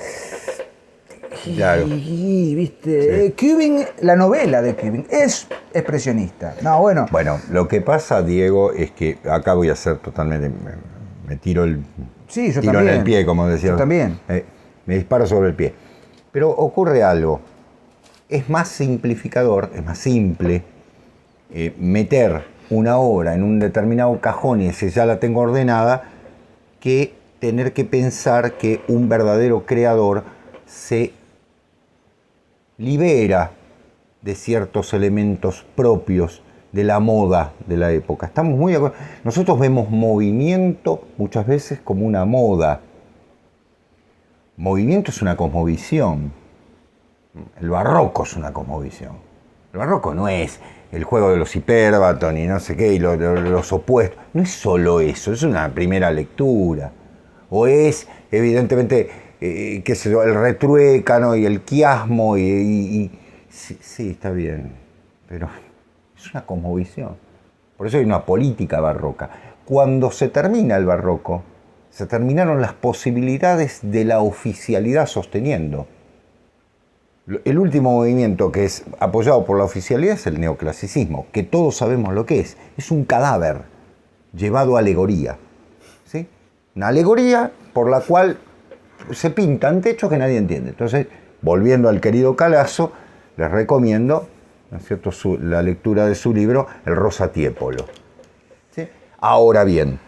Claro. ¿Viste? Kübing, la novela de Kübing, es expresionista. No, bueno. Bueno, lo que pasa, Diego, es que acá voy a hacer totalmente... Me tiro el... Sí, yo tiro también. en el pie, como decía. Yo también. Me disparo sobre el pie. Pero ocurre algo. es más simplificador, es más simple meter una obra en un determinado cajón y decir ya la tengo ordenada, que tener que pensar que un verdadero creador se libera de ciertos elementos propios de la moda de la época. Estamos muy de acuerdo. Nosotros vemos movimiento muchas veces como una moda. Movimiento es una cosmovisión. El barroco es una cosmovisión. El barroco no es el juego de los hipérbaton y no sé qué, y los opuestos. No es solo eso, es una primera lectura. O es, evidentemente, qué sé yo, el retruécano y el quiasmo sí, está bien, pero es una cosmovisión. Por eso hay una política barroca. Cuando se termina el barroco, se terminaron las posibilidades de la oficialidad sosteniendo. El último movimiento que es apoyado por la oficialidad es el neoclasicismo, que todos sabemos lo que es. Es un cadáver llevado a alegoría. ¿Sí? Una alegoría por la cual se pintan techos que nadie entiende. Entonces, volviendo al querido Calazo, les recomiendo, ¿no es cierto?, la lectura de su libro El Rosatiépolo. ¿Sí? Ahora bien,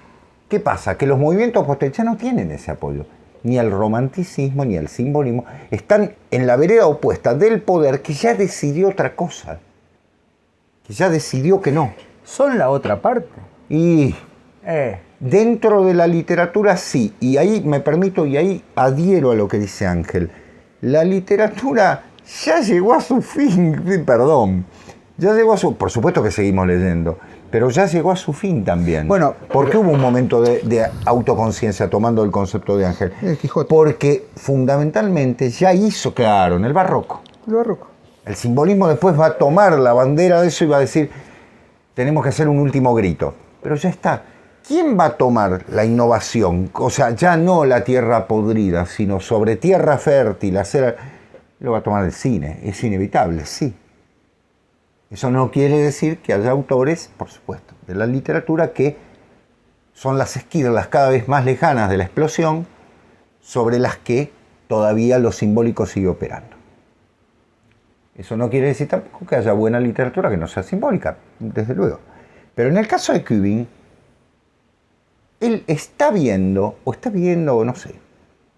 ¿qué pasa? Que los movimientos posteriores ya no tienen ese apoyo. Ni el romanticismo ni el simbolismo están en la vereda opuesta del poder, que ya decidió otra cosa. Que ya decidió que no. Son la otra parte. Y dentro de la literatura sí. Y ahí me permito, y ahí adhiero a lo que dice Ángel. La literatura ya llegó a su fin, perdón. Ya llegó a su... Por supuesto que seguimos leyendo. Pero ya llegó a su fin también. Bueno, porque hubo un momento de autoconciencia, tomando el concepto de Ángel. El Quijote. Porque fundamentalmente ya hizo, claro, en el barroco. El barroco. El simbolismo después va a tomar la bandera de eso y va a decir, tenemos que hacer un último grito. Pero ya está. ¿Quién va a tomar la innovación? O sea, ya no la tierra podrida, sino sobre tierra fértil, lo va a tomar el cine. Es inevitable, sí. Eso no quiere decir que haya autores, por supuesto, de la literatura que son las esquirlas cada vez más lejanas de la explosión sobre las que todavía lo simbólico sigue operando. Eso no quiere decir tampoco que haya buena literatura que no sea simbólica, desde luego. Pero en el caso de Kuben, él está viendo, o no sé,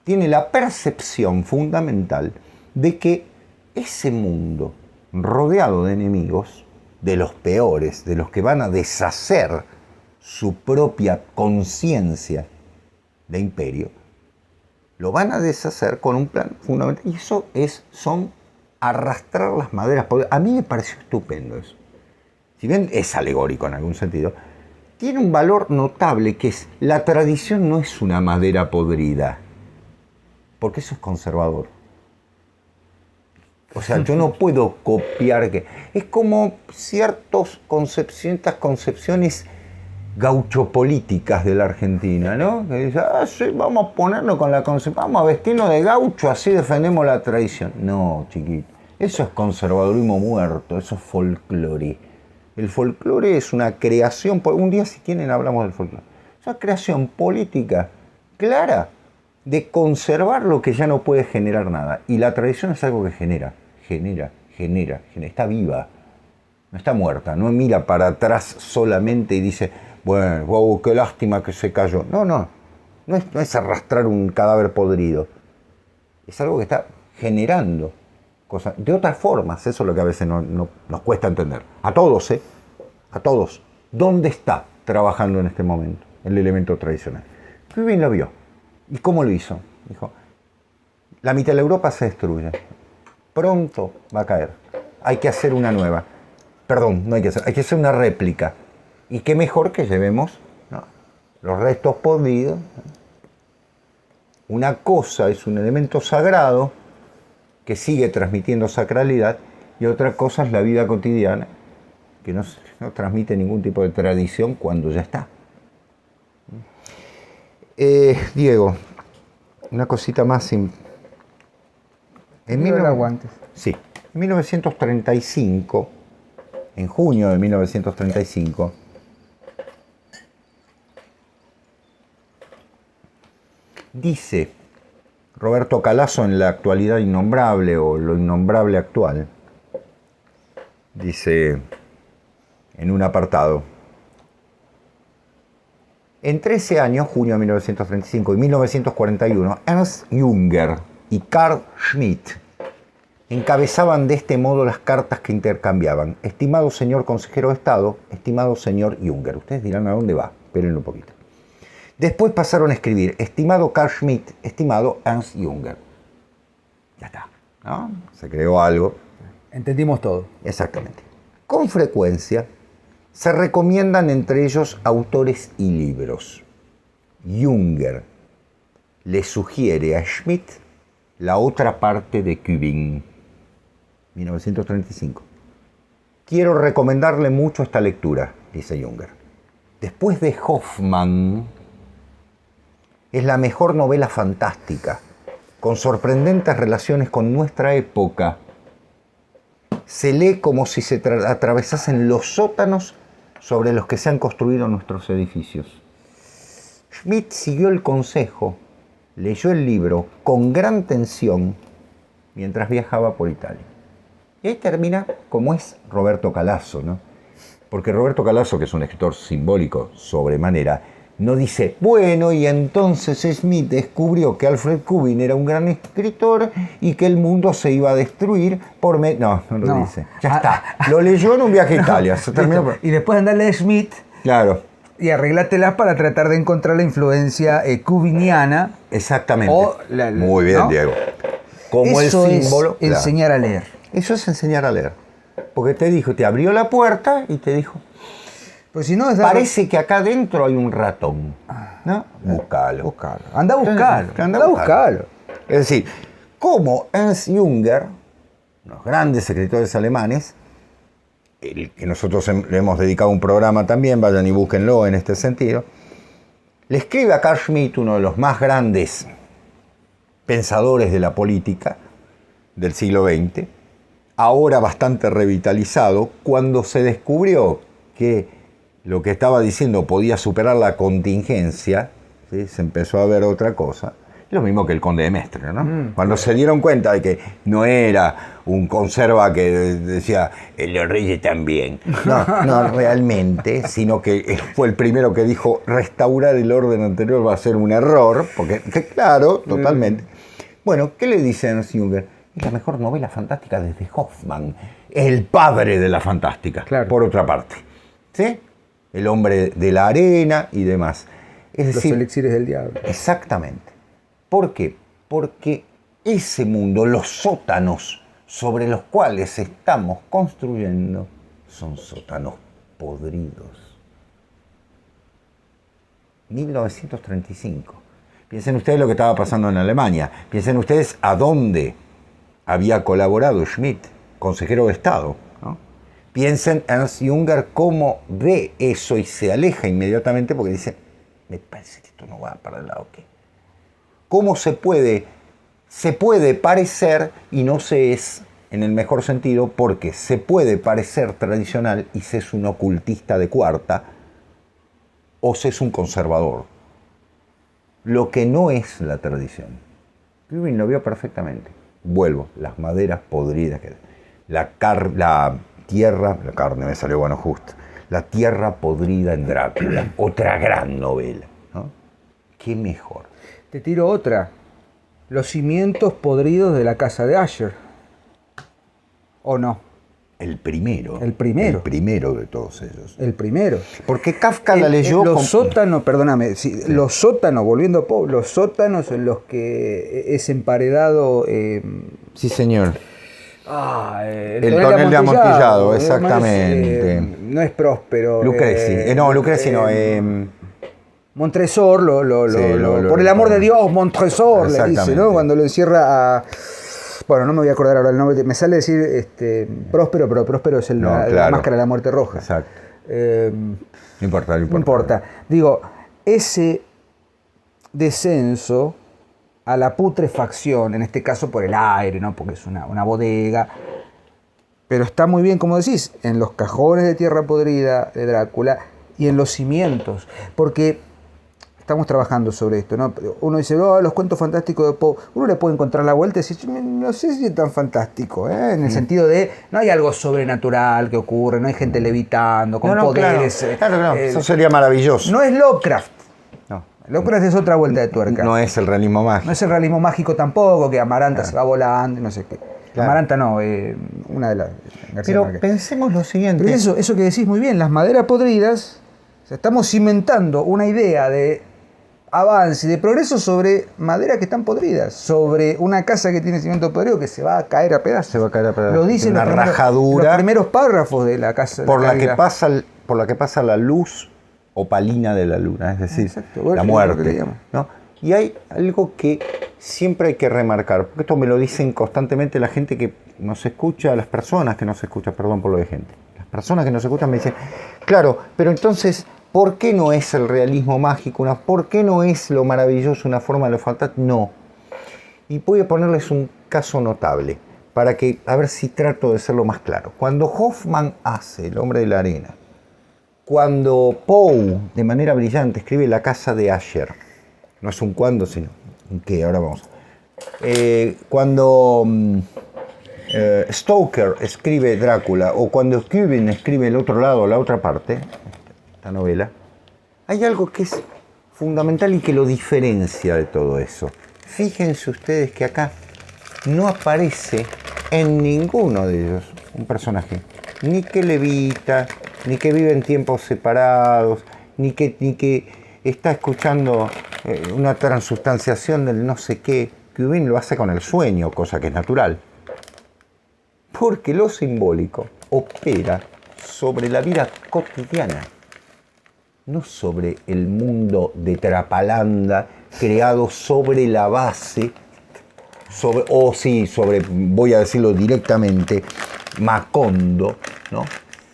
tiene la percepción fundamental de que ese mundo rodeado de enemigos, de los peores, de los que van a deshacer su propia conciencia de imperio, lo van a deshacer con un plan fundamental. Y eso son arrastrar las maderas. A mí me pareció estupendo eso. Si bien es alegórico en algún sentido, tiene un valor notable que es, la tradición no es una madera podrida, porque eso es conservador. O sea, yo no puedo copiar que... Es como ciertas concepciones gauchopolíticas de la Argentina, ¿no? Que dice, sí, vamos a ponernos con la concepción, vamos a vestirnos de gaucho, así defendemos la tradición. No, chiquito. Eso es conservadurismo muerto, eso es folclore. El folclore es una creación... Un día, si quieren, hablamos del folclore. Es una creación política clara de conservar lo que ya no puede generar nada. Y la tradición es algo que genera, está viva, no está muerta, no mira para atrás solamente y dice, bueno, wow, qué lástima que se cayó. No es arrastrar un cadáver podrido, es algo que está generando cosas, de otras formas. Eso es lo que a veces nos cuesta entender. A todos, a todos. ¿Dónde está trabajando en este momento el elemento tradicional? Muy bien lo vio. ¿Y cómo lo hizo? Dijo, la mitad de la Europa se destruye. Pronto va a caer. Hay que hacer una nueva. Perdón, no hay que hacer una réplica. Y qué mejor que llevemos, ¿no?, los restos podridos. Una cosa es un elemento sagrado que sigue transmitiendo sacralidad, y otra cosa es la vida cotidiana, que no transmite ningún tipo de tradición cuando ya está. Diego, una cosita más. En 1935, en junio de 1935, dice Roberto Calazo en La actualidad innombrable, o lo innombrable actual, dice en un apartado: entre ese año, junio de 1935 y 1941, Ernst Junger y Carl Schmitt encabezaban de este modo las cartas que intercambiaban. Estimado señor consejero de Estado, estimado señor Junger. Ustedes dirán a dónde va, espérenlo un poquito. Después pasaron a escribir: estimado Carl Schmitt, estimado Ernst Junger. Ya está, ¿no? Se creó algo. Entendimos todo. Exactamente. Con frecuencia se recomiendan entre ellos autores y libros. Junger le sugiere a Schmitt la otra parte de Kübing, 1935. Quiero recomendarle mucho esta lectura, dice Junger. Después de Hoffmann, es la mejor novela fantástica, con sorprendentes relaciones con nuestra época. Se lee como si se atravesasen los sótanos sobre los que se han construido nuestros edificios. Schmitt siguió el consejo, leyó el libro con gran tensión mientras viajaba por Italia. Y ahí termina como es Roberto Calasso, ¿no? Porque Roberto Calasso, que es un escritor simbólico sobremanera, no dice: bueno, y entonces Schmitt descubrió que Alfred Kübing era un gran escritor y que el mundo se iba a destruir por... No lo dice. Ya está. Lo leyó en un viaje a Italia. Se terminó por... Y después andarle a Schmitt. Claro. Y arreglártelas para tratar de encontrar la influencia kübingiana. Exactamente. Muy bien, ¿no? Diego. Como eso el símbolo. Es enseñar a leer. Eso es enseñar a leer. Porque te abrió la puerta y te dijo: pues si no, parece que acá adentro hay un ratón, ¿no? Búscalo. Anda a buscarlo. Es decir, como Ernst Junger, los grandes escritores alemanes, el que nosotros le hemos dedicado un programa también, vayan y búsquenlo en este sentido, le escribe a Carl Schmitt, uno de los más grandes pensadores de la política del siglo XX, ahora bastante revitalizado, cuando se descubrió que lo que estaba diciendo podía superar la contingencia, ¿sí? Se empezó a ver otra cosa. Lo mismo que el Conde de Mestre, ¿no? Cuando se dieron cuenta de que no era un conserva que decía los reyes también. No, realmente, sino que fue el primero que dijo: restaurar el orden anterior va a ser un error, porque, claro, totalmente. Bueno, ¿qué le dice Ernst Junger? Es la mejor novela fantástica desde Hoffmann, el padre de la fantástica, claro. Por otra parte. ¿Sí? El hombre de la arena y demás. Es decir, los elixires del diablo. Exactamente. ¿Por qué? Porque ese mundo, los sótanos sobre los cuales estamos construyendo, son sótanos podridos. 1935. Piensen ustedes lo que estaba pasando en Alemania. Piensen ustedes a dónde había colaborado Schmitt, consejero de Estado, ¿no? Piensen Ernst Junger cómo ve eso y se aleja inmediatamente porque dice: me parece que esto no va para el lado que... ¿Cómo se puede parecer y no se es en el mejor sentido? Porque se puede parecer tradicional y se es un ocultista de cuarta o se es un conservador. Lo que no es la tradición. Kübing lo vio perfectamente. Vuelvo, las maderas podridas, la carne me salió bueno justo, la tierra podrida en Drácula, otra gran novela, ¿no? ¿Qué mejor? Te tiro otra, los cimientos podridos de la casa de Usher, ¿o no? El primero de todos ellos. El primero. Porque Kafka la leyó... Los sótanos, perdóname, sí. Los sótanos, volviendo a Poe, los sótanos en los que es emparedado... sí, señor. El tonel de amontillado, exactamente. No es Próspero. Lucreci. Lucreci no. Montresor, por el amor de Dios, Montresor, le dice, ¿no? Cuando lo encierra a... Bueno, no me voy a acordar ahora el nombre, me sale decir Próspero, pero Próspero es la máscara de la muerte roja. Exacto. No importa. Digo, ese descenso a la putrefacción, en este caso por el aire, ¿no? Porque es una bodega, pero está muy bien, como decís, en los cajones de tierra podrida de Drácula y en los cimientos, porque estamos trabajando sobre esto, ¿no? Uno dice, los cuentos fantásticos de Poe, uno le puede encontrar la vuelta y decir, no sé si es tan fantástico, en el sentido de, no hay algo sobrenatural que ocurre, no hay gente levitando, con poderes. Claro, eso sería maravilloso. No es Lovecraft. No. Lovecraft es otra vuelta de tuerca. No es el realismo mágico. No es el realismo mágico tampoco, que Amaranta se va volando y no sé qué. Claro. Amaranta no, una de las... Pero pensemos lo siguiente. Pero eso que decís muy bien, las maderas podridas, o sea, estamos cimentando una idea de avance y de progreso sobre maderas que están podridas, sobre una casa que tiene cimiento podrido que se va a caer a pedazos. Se va a caer a pedazos. Lo dicen los primeros párrafos de la casa. Por la que pasa la luz opalina de la luna, es decir, la muerte, ¿no? Y hay algo que siempre hay que remarcar, porque esto me lo dicen constantemente la gente que nos escucha, las personas que nos escuchan, perdón por lo de gente, las personas que nos escuchan me dicen, claro, pero entonces, ¿por qué no es el realismo mágico? ¿Por qué no es lo maravilloso una forma de lo fantástico? No. Y voy a ponerles un caso notable, para que, a ver si trato de serlo más claro. Cuando Hoffman hace El hombre de la arena, cuando Poe, de manera brillante, escribe La casa de Usher, no es un cuándo, sino un qué, ahora vamos. Cuando Stoker escribe Drácula, o cuando Cubbin escribe El otro lado, la otra parte, esta novela, hay algo que es fundamental y que lo diferencia de todo eso. Fíjense ustedes que acá no aparece en ninguno de ellos un personaje, ni que levita, ni que vive en tiempos separados, ni que está escuchando una transubstanciación del no sé qué. Cubbin lo hace con el sueño, cosa que es natural. Porque lo simbólico opera sobre la vida cotidiana, no sobre el mundo de Trapalanda creado sobre la base, voy a decirlo directamente, Macondo, ¿no?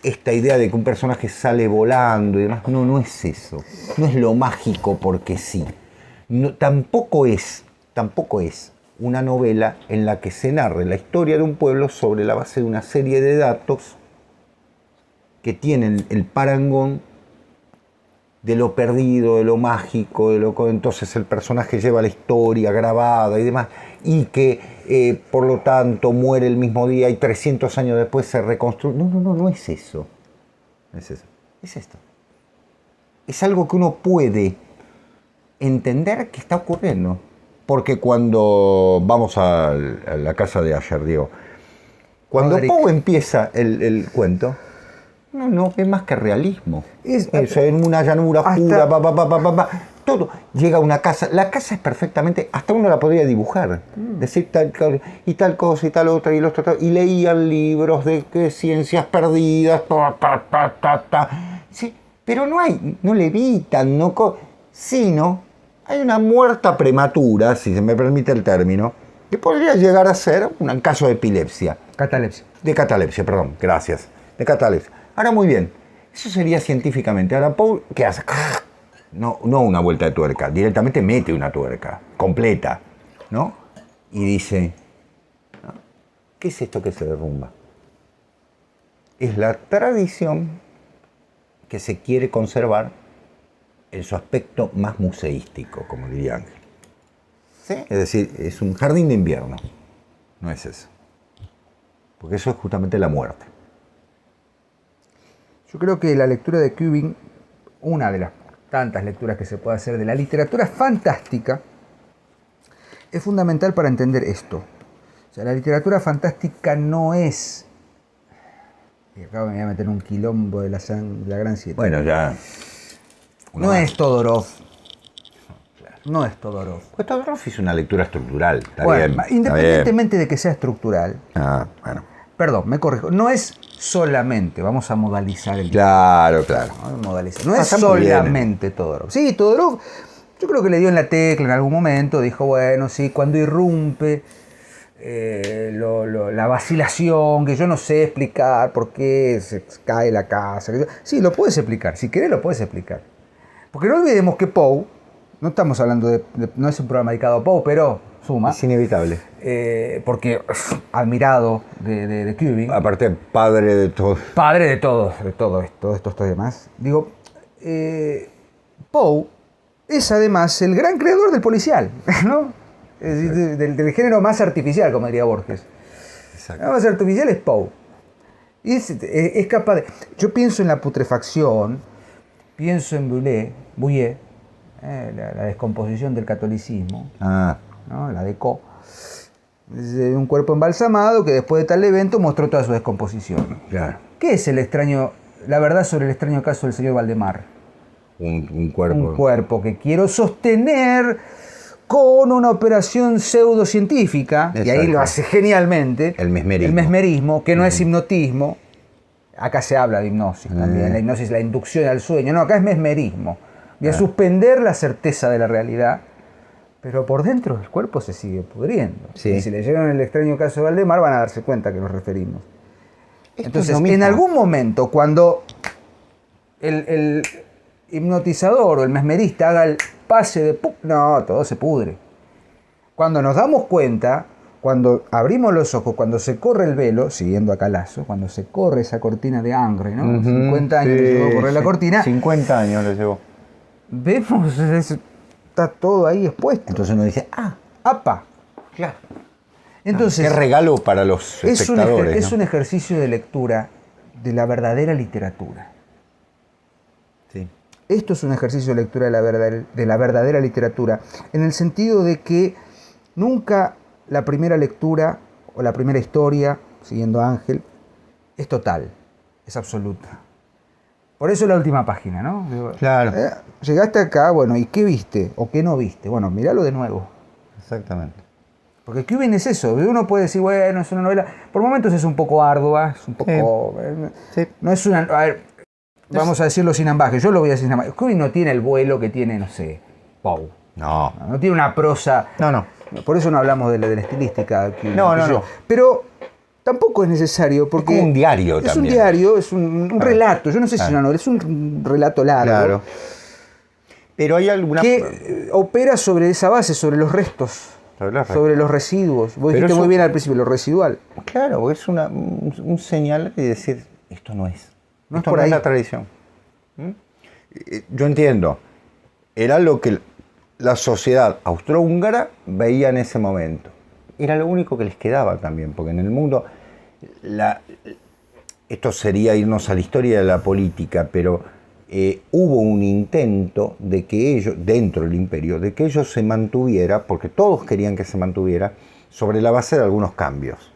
Esta idea de que un personaje sale volando y demás, no es eso. No es lo mágico porque sí. No, tampoco es una novela en la que se narre la historia de un pueblo sobre la base de una serie de datos que tienen el parangón de lo perdido, de lo mágico, entonces el personaje lleva la historia grabada y demás, y que por lo tanto muere el mismo día y 300 años después se reconstruye. No es eso. No es eso. Es esto. Es algo que uno puede entender que está ocurriendo. Porque cuando vamos a la casa de Usher, Diego, cuando Poe empieza el cuento, no es más que realismo. Eso, en una llanura oscura, todo. Llega a una casa, la casa es perfectamente, hasta uno la podría dibujar, decir tal cosa y tal otra y lo otro, y leían libros de ciencias perdidas, sí, pero no levitan, sino hay una muerta prematura, si se me permite el término, que podría llegar a ser un caso de epilepsia. De catalepsia, perdón, gracias. De catalepsia. Ahora, muy bien, eso sería científicamente. Ahora, Poe, ¿qué hace? No una vuelta de tuerca, directamente mete una tuerca completa, ¿no? Y dice, ¿qué es esto que se derrumba? Es la tradición que se quiere conservar en su aspecto más museístico, como diría Ángel. ¿Sí? Es decir, es un jardín de invierno. No es eso. Porque eso es justamente la muerte. Yo creo que la lectura de Cubbin, una de las tantas lecturas que se puede hacer de la literatura fantástica, es fundamental para entender esto. O sea, la literatura fantástica no es... Y acá me voy a meter un quilombo de la Gran Siete. Bueno, ya... No es Todorov. No es Todorov. Pues Todorov es una lectura estructural. Está bueno, bien, independientemente de que sea estructural. Bueno. Perdón, me corrijo. No es solamente, vamos a modalizar el... Claro. No es solamente Todorov. Sí, Todorov, yo creo que le dio en la tecla en algún momento, dijo, bueno, sí, cuando irrumpe la vacilación, que yo no sé explicar por qué se cae la casa. Sí, lo puedes explicar, si querés lo puedes explicar. Porque no olvidemos que Poe, no estamos hablando no es un programa dedicado a Poe, pero suma. Es inevitable. Porque admirado de Cubbin. Aparte, padre de todo. Padre de todos estos demás. Digo, Poe es además el gran creador del policial, ¿no? Es decir, del género más artificial, como diría Borges. Exacto. El más artificial es Poe. Y es capaz de... Yo pienso en la putrefacción, pienso en Bouillet, la descomposición del catolicismo, ¿no? La deco. De un cuerpo embalsamado que después de tal evento mostró toda su descomposición. Claro. ¿Qué es la verdad sobre el extraño caso del señor Valdemar? Un cuerpo. Un cuerpo que quiero sostener con una operación pseudocientífica, y ahí lo hace genialmente. El mesmerismo. El mesmerismo, que no es hipnotismo. Acá se habla de hipnosis también, la hipnosis, la inducción al sueño. No, acá es mesmerismo. Voy a suspender la certeza de la realidad, pero por dentro el cuerpo se sigue pudriendo. Sí. Y si leyeron el extraño caso de Valdemar van a darse cuenta que nos referimos. Esto Entonces, es lo mismo. en algún momento, cuando el hipnotizador o el mesmerista haga el pase de... No, todo se pudre. Cuando nos damos cuenta, cuando abrimos los ojos, cuando se corre el velo, siguiendo a Calazo, cuando se corre esa cortina de Angre, ¿no? 50 años le llevó a correr la cortina. 50 años le llevó. Vemos, está todo ahí expuesto. Entonces uno dice, ¡apa! claro. Entonces, Qué regalo para los espectadores. es un ejercicio de lectura de la verdadera literatura. Sí. Esto es un ejercicio de lectura de la verdadera literatura, en el sentido de que nunca la primera lectura o la primera historia, siguiendo a Ángel, es total, es absoluta. Por eso la última página, ¿no? Claro. Llegaste acá, bueno, ¿y qué viste o qué no viste? Bueno, míralo de nuevo. Exactamente. Porque Cuban es eso, uno puede decir, bueno, es una novela, por momentos es un poco ardua, es un poco... Sí. No es una... A ver, vamos a decirlo sin ambaje, yo lo voy a decir sin ambaje. Cuban no tiene el vuelo que tiene, no sé, Poe. No. No tiene una prosa... No. Por eso no hablamos de la estilística. No. Pero tampoco es necesario, porque... Es como un diario es también. Un diario, es un relato, yo no sé si es una novela, es un relato largo. Claro. Pero hay alguna... Que opera sobre esa base, sobre los restos. Sobre los residuos. Vos dijiste muy bien al principio, lo residual. Claro, es un señal de decir, esto no es. No esto es por no ahí. Es la tradición. Yo entiendo. Era lo que la sociedad austrohúngara veía en ese momento. Era lo único que les quedaba también, porque en el mundo... Esto sería irnos a la historia de la política, pero... hubo un intento de que ellos, dentro del imperio, de que ellos se mantuviera, porque todos querían que se mantuviera, sobre la base de algunos cambios,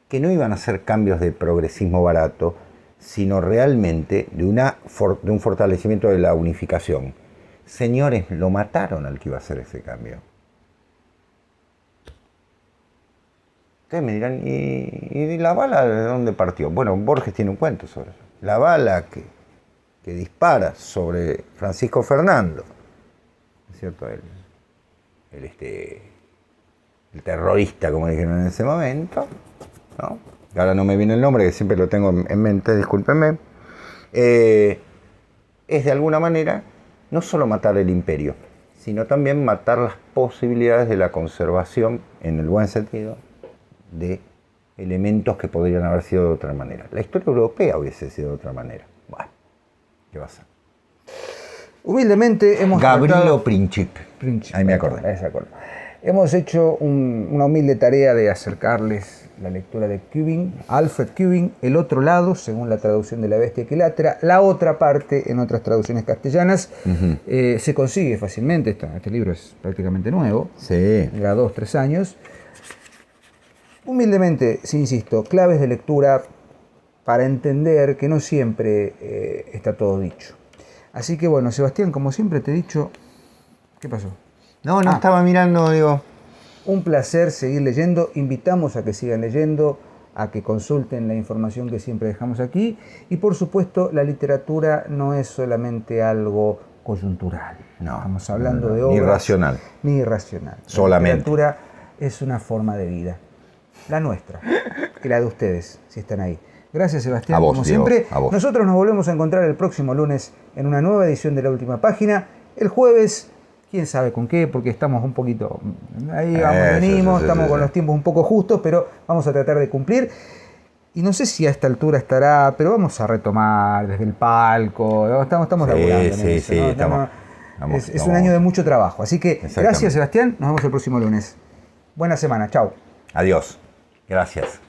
que no iban a ser cambios de progresismo barato, sino realmente de un fortalecimiento de la unificación. Señores, lo mataron al que iba a hacer ese cambio. Ustedes me dirán, ¿y la bala de dónde partió? Bueno, Borges tiene un cuento sobre eso. La bala que dispara sobre Francisco Fernando, ¿no es cierto? El terrorista, como dijeron en ese momento, ¿no? Ahora no me viene el nombre, que siempre lo tengo en mente, discúlpenme. Es de alguna manera no solo matar el imperio, sino también matar las posibilidades de la conservación, en el buen sentido, de elementos que podrían haber sido de otra manera. La historia europea hubiese sido de otra manera. Bueno. ¿Qué va a ser? Humildemente hemos Gavrilo Princip. Ahí me acordé. Hemos hecho una humilde tarea de acercarles la lectura de Cubbing, Alfred Cubbing, El otro lado, según la traducción de La bestia equilátera. La otra parte, en otras traducciones castellanas, se consigue fácilmente. Este libro es prácticamente nuevo. Sí. Lleva 2-3 años. Humildemente, sí, insisto, claves de lectura para entender que no siempre está todo dicho. Así que bueno, Sebastián, como siempre te he dicho, ¿qué pasó? No estaba mirando, digo. Un placer seguir leyendo, invitamos a que sigan leyendo, a que consulten la información que siempre dejamos aquí, y por supuesto la literatura no es solamente algo coyuntural. No, estamos hablando de obras. Ni racional. Ni irracional. Solamente. La literatura es una forma de vida. La nuestra y la de ustedes, si están ahí. Gracias, Sebastián, a vos, como Diego, siempre. a vos. Nosotros nos volvemos a encontrar el próximo lunes en una nueva edición de La Última Página. El jueves, quién sabe con qué, porque estamos un poquito... Ahí venimos, estamos con los tiempos un poco justos, pero vamos a tratar de cumplir. Y no sé si a esta altura estará, pero vamos a retomar desde el palco. Estamos laburando en eso, ¿no? es un año de mucho trabajo. Así que gracias, Sebastián. Nos vemos el próximo lunes. Buena semana. Chao. Adiós. Gracias.